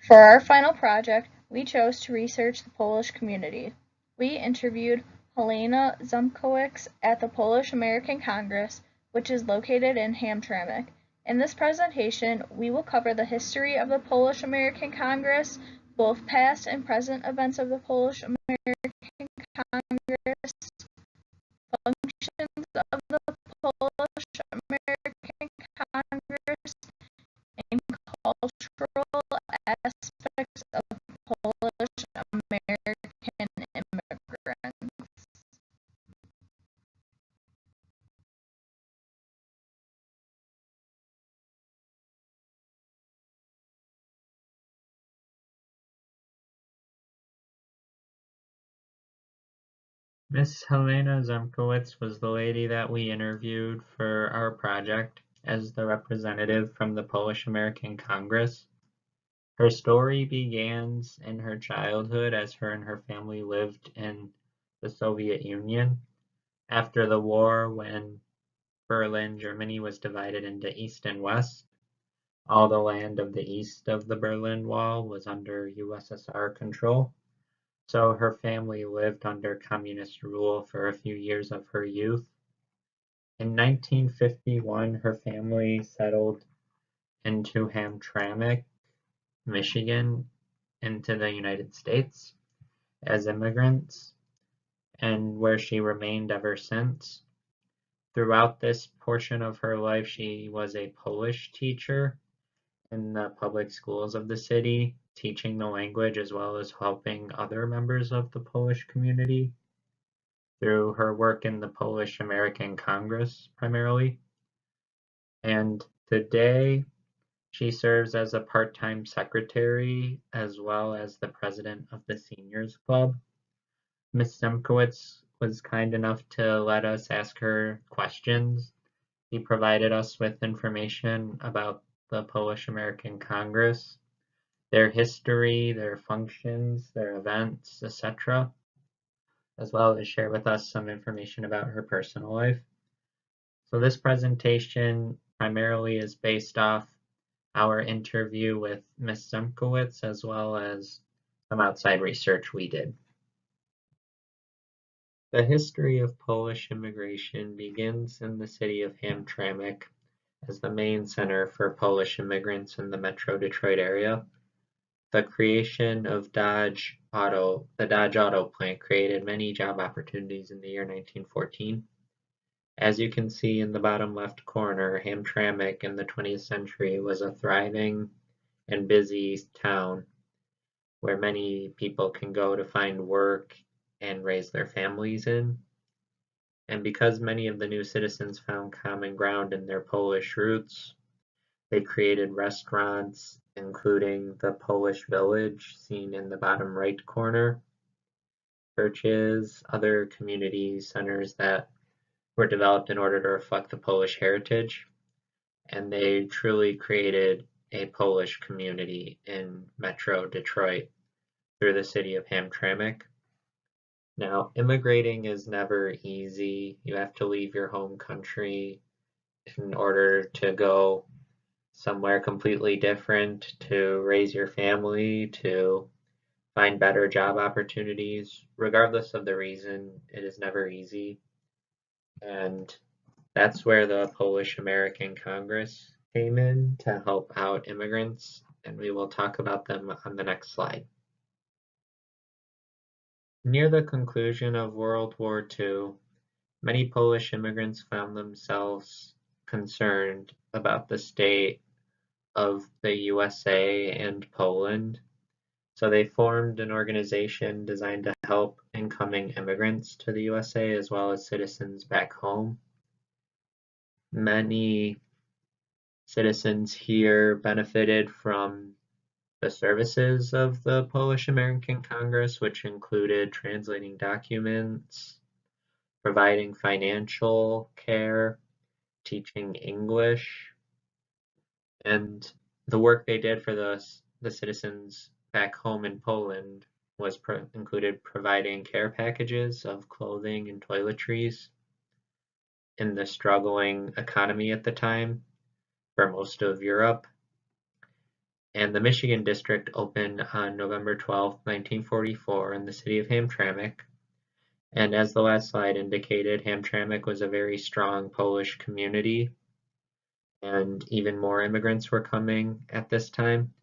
For our final project, we chose to research the Polish community. We interviewed Helena Zumkowicz at the Polish-American Congress, which is located in Hamtramck. In this presentation, we will cover the history of the Polish-American Congress, both past and present events of the Polish-American Congress, functions of the Polish-American Congress, and cultural aspects of Polish-American immigrants. Miss Helena Zemkowicz was the lady that we interviewed for our project as the representative from the Polish-American Congress. Her story begins in her childhood as her and her family lived in the Soviet Union. After the war, when Berlin, Germany was divided into East and West, all the land of the east of the Berlin Wall was under USSR control. So her family lived under communist rule for a few years of her youth. In 1951, her family settled into Hamtramck, Michigan, into the United States as immigrants, and where she remained ever since. Throughout this portion of her life, she was a Polish teacher in the public schools of the city, teaching the language as well as helping other members of the Polish community through her work in the Polish-American Congress primarily. And today she serves as a part-time secretary as well as the president of the Seniors Club. Ms. Simkowitz was kind enough to let us ask her questions. She provided us with information about the Polish-American Congress, their history, their functions, their events, etc., as well as share with us some information about her personal life. So this presentation primarily is based off our interview with Ms. Zemkowitz as well as some outside research we did. The history of Polish immigration begins in the city of Hamtramck as the main center for Polish immigrants in the Metro Detroit area. The creation of the Dodge Auto plant created many job opportunities in the year 1914. As you can see in the bottom left corner, Hamtramck in the 20th century was a thriving and busy town where many people can go to find work and raise their families in. And because many of the new citizens found common ground in their Polish roots, they created restaurants, including the Polish Village, seen in the bottom right corner, churches, other community centers that were developed in order to reflect the Polish heritage, and they truly created a Polish community in Metro Detroit through the city of Hamtramck. Now, immigrating is never easy. You have to leave your home country in order to go somewhere completely different, to raise your family, to find better job opportunities. Regardless of the reason, it is never easy. And that's where the Polish-American Congress came in to help out immigrants, and we will talk about them on the next slide. Near the conclusion of World War II, many Polish immigrants found themselves concerned about the state of the USA and Poland, so they formed an organization designed to help incoming immigrants to the USA as well as citizens back home. Many citizens here benefited from the services of the Polish-American Congress, which included translating documents, providing financial care, teaching English, and the work they did for the citizens back home in Poland was included providing care packages of clothing and toiletries in the struggling economy at the time for most of Europe. and the Michigan district opened on November 12, 1944 in the city of Hamtramck. And as the last slide indicated, Hamtramck was a very strong Polish community, and even more immigrants were coming at this time.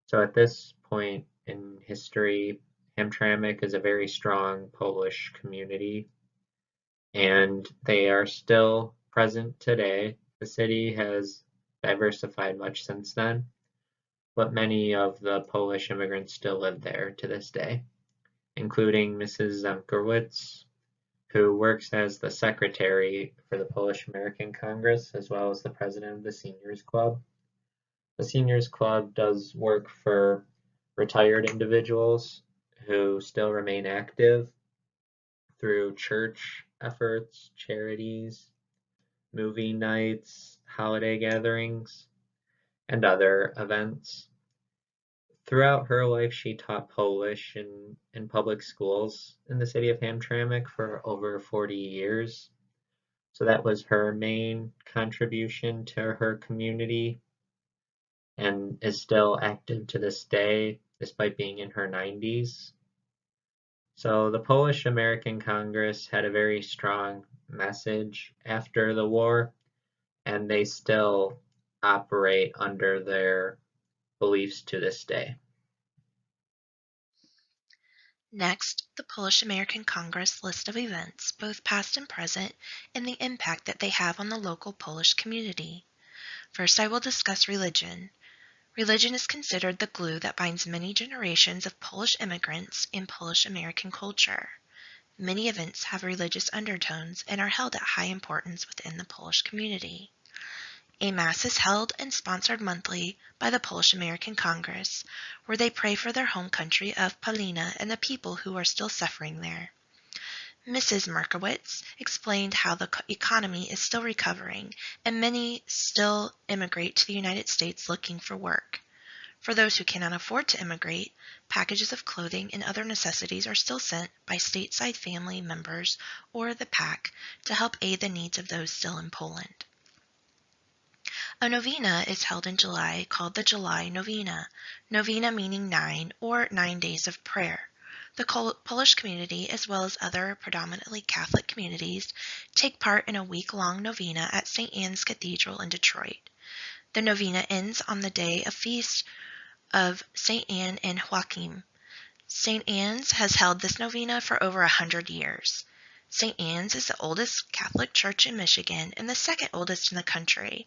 So at this point in history, Hamtramck is a very strong Polish community, and they are still present today. The city has diversified much since then, but many of the Polish immigrants still live there to this day, including Mrs. Zemkowicz, who works as the secretary for the Polish American Congress, as well as the president of the Seniors Club. The Seniors Club does work for retired individuals who still remain active through church efforts, charities, movie nights, holiday gatherings, and other events. Throughout her life, she taught Polish in public schools in the city of Hamtramck for over 40 years. So that was her main contribution to her community and is still active to this day despite being in her 90s. So the Polish American Congress had a very strong message after the war, and they still operate under their beliefs to this day. Next, the Polish American Congress list of events, both past and present, and the impact that they have on the local Polish community. First, I will discuss religion. Religion is considered the glue that binds many generations of Polish immigrants in Polish American culture. Many events have religious undertones and are held at high importance within the Polish community. A Mass is held and sponsored monthly by the Polish American Congress, where they pray for their home country of Polina and the people who are still suffering there. Mrs. Merkowitz explained how the economy is still recovering and many still immigrate to the United States looking for work. For those who cannot afford to immigrate, packages of clothing and other necessities are still sent by stateside family members or the PAC to help aid the needs of those still in Poland. A novena is held in July called the July Novena, novena meaning 9 or 9 days of prayer. The Polish community, as well as other predominantly Catholic communities, take part in a week-long novena at St. Anne's Cathedral in Detroit. The novena ends on the day of feast of St. Anne and Joachim. St. Anne's has held this novena for over 100 years. St. Anne's is the oldest Catholic church in Michigan and the second oldest in the country.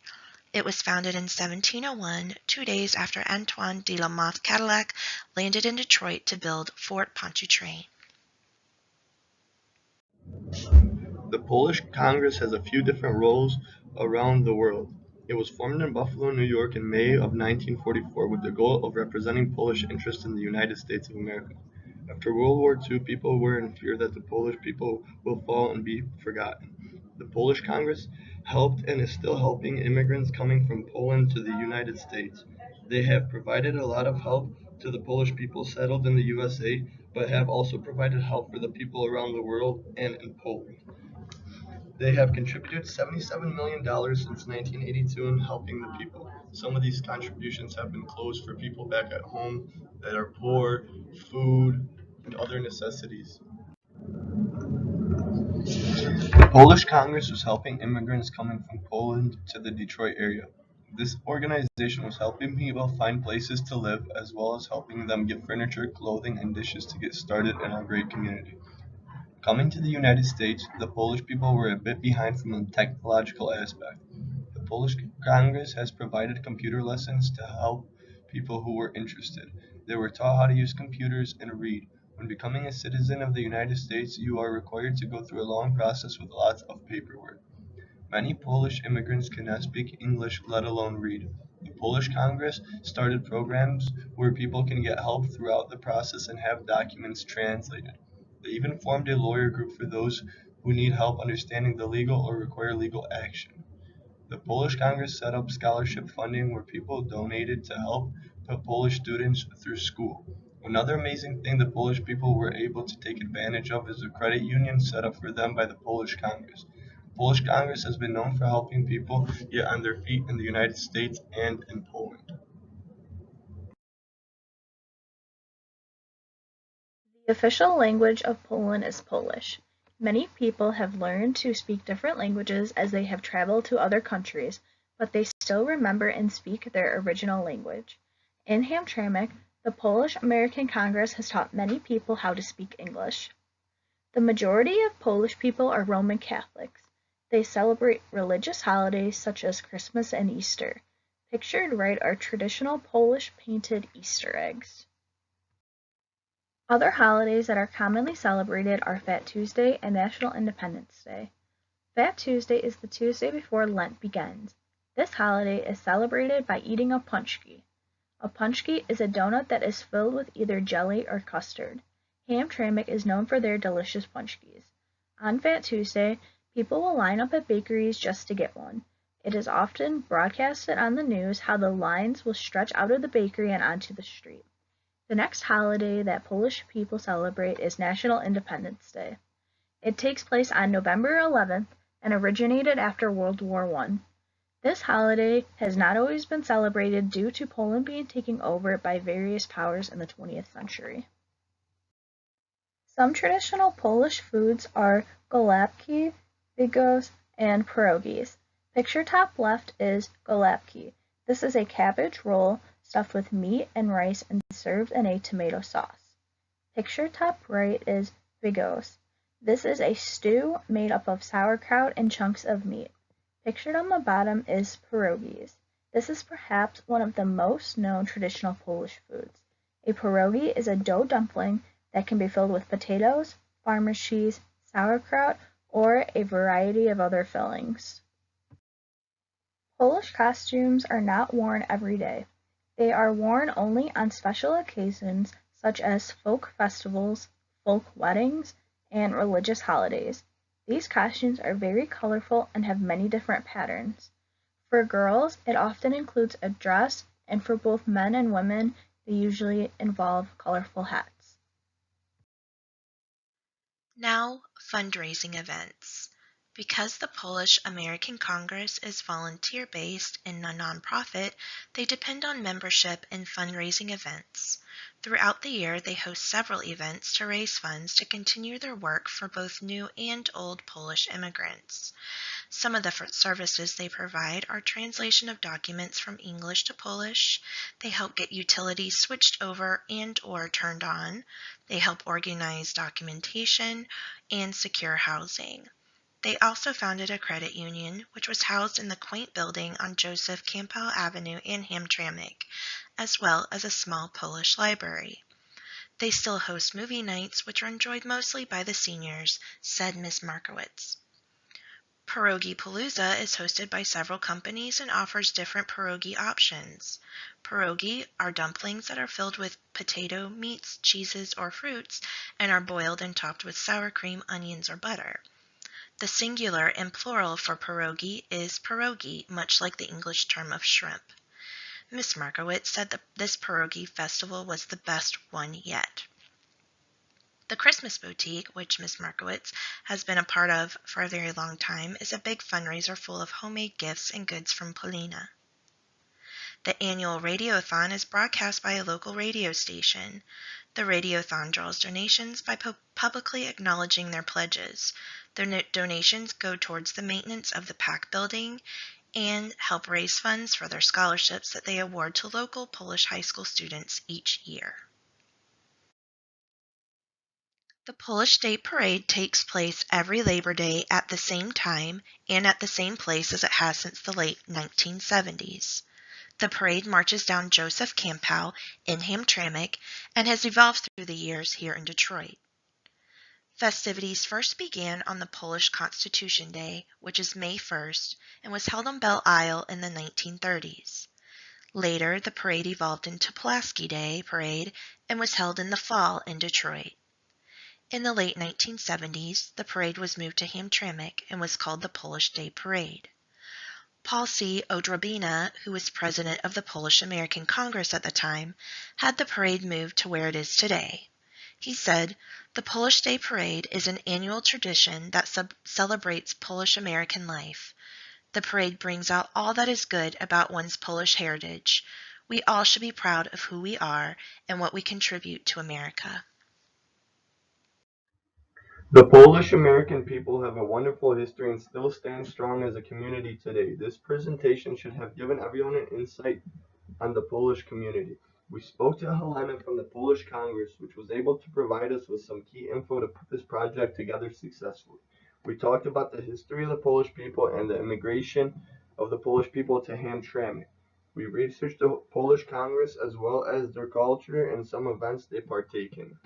It was founded in 1701, 2 days after Antoine de la Motte Cadillac landed in Detroit to build Fort Pontchartrain. The Polish Congress has a few different roles around the world. It was formed in Buffalo, New York in May of 1944 with the goal of representing Polish interests in the United States of America. After World War II, people were in fear that the Polish people will fall and be forgotten. The Polish Congress helped and is still helping immigrants coming from Poland to the United States. They have provided a lot of help to the Polish people settled in the USA, but have also provided help for the people around the world and in Poland. They have contributed $77 million since 1982 in helping the people. Some of these contributions have been closed for people back at home that are poor, food, and other necessities. The Polish Congress was helping immigrants coming from Poland to the Detroit area. This organization was helping people find places to live as well as helping them get furniture, clothing, and dishes to get started in our great community. Coming to the United States, the Polish people were a bit behind from the technological aspect. The Polish Congress has provided computer lessons to help people who were interested. They were taught how to use computers and read. When becoming a citizen of the United States, you are required to go through a long process with lots of paperwork. Many Polish immigrants cannot speak English, let alone read. The Polish Congress started programs where people can get help throughout the process and have documents translated. They even formed a lawyer group for those who need help understanding the legal or require legal action. The Polish Congress set up scholarship funding where people donated to help put Polish students through school. Another amazing thing the Polish people were able to take advantage of is a credit union set up for them by the Polish Congress. The Polish Congress has been known for helping people get on their feet in the United States and in Poland. The official language of Poland is Polish. Many people have learned to speak different languages as they have traveled to other countries, but they still remember and speak their original language. In Hamtramck, the Polish American Congress has taught many people how to speak English. The majority of Polish people are Roman Catholics. They celebrate religious holidays such as Christmas and Easter. Pictured right are traditional Polish painted Easter eggs. Other holidays that are commonly celebrated are Fat Tuesday and National Independence Day. Fat Tuesday is the Tuesday before Lent begins. This holiday is celebrated by eating a punchki. A punchki is a donut that is filled with either jelly or custard. Hamtramck is known for their delicious punchkis. On Fat Tuesday, people will line up at bakeries just to get one. It is often broadcasted on the news how the lines will stretch out of the bakery and onto the street. The next holiday that Polish people celebrate is National Independence Day. It takes place on November 11th and originated after World War I. This holiday has not always been celebrated due to Poland being taken over by various powers in the 20th century. Some traditional Polish foods are golapki, bigos, and pierogies. Picture top left is golapki. This is a cabbage roll stuffed with meat and rice and served in a tomato sauce. Picture top right is bigos. This is a stew made up of sauerkraut and chunks of meat. Pictured on the bottom is pierogies. This is perhaps one of the most known traditional Polish foods. A pierogi is a dough dumpling that can be filled with potatoes, farmer's cheese, sauerkraut, or a variety of other fillings. Polish costumes are not worn every day. They are worn only on special occasions such as folk festivals, folk weddings, and religious holidays. These costumes are very colorful and have many different patterns. For girls, it often includes a dress, and for both men and women, they usually involve colorful hats. Now, fundraising events. Because the Polish American Congress is volunteer-based and a nonprofit, they depend on membership and fundraising events. Throughout the year, they host several events to raise funds to continue their work for both new and old Polish immigrants. Some of the services they provide are translation of documents from English to Polish. They help get utilities switched over and/or turned on. They help organize documentation and secure housing. They also founded a credit union, which was housed in the quaint building on Joseph Campbell Avenue in Hamtramck, as well as a small Polish library. They still host movie nights, which are enjoyed mostly by the seniors, said Ms. Markowitz. Pierogi Palooza is hosted by several companies and offers different pierogi options. Pierogi are dumplings that are filled with potato, meats, cheeses, or fruits, and are boiled and topped with sour cream, onions, or butter. The singular and plural for pierogi is pierogi, much like the English term of shrimp. Miss Markowitz said that this pierogi festival was the best one yet. The Christmas Boutique, which Miss Markowitz has been a part of for a very long time, is a big fundraiser full of homemade gifts and goods from Polina. The annual Radiothon is broadcast by a local radio station. The Radiothon draws donations by publicly acknowledging their pledges. Their donations go towards the maintenance of the PAC building and help raise funds for their scholarships that they award to local Polish high school students each year. The Polish Day Parade takes place every Labor Day at the same time and at the same place as it has since the late 1970s. The parade marches down Joseph Campbell in Hamtramck and has evolved through the years here in Detroit. Festivities first began on the Polish Constitution Day, which is May 1st, and was held on Belle Isle in the 1930s. Later, the parade evolved into Pulaski Day Parade and was held in the fall in Detroit. In the late 1970s, the parade was moved to Hamtramck and was called the Polish Day Parade. Paul C. Odrobina, who was president of the Polish American Congress at the time, had the parade moved to where it is today. He said, "The Polish Day Parade is an annual tradition that celebrates Polish American life. The parade brings out all that is good about one's Polish heritage. We all should be proud of who we are and what we contribute to America." The Polish American people have a wonderful history and still stand strong as a community today. This presentation should have given everyone an insight on the Polish community. We spoke to Helena from the Polish Congress, which was able to provide us with some key info to put this project together successfully. We talked about the history of the Polish people and the immigration of the Polish people to Hamtramck. We researched the Polish Congress as well as their culture and some events they partake in.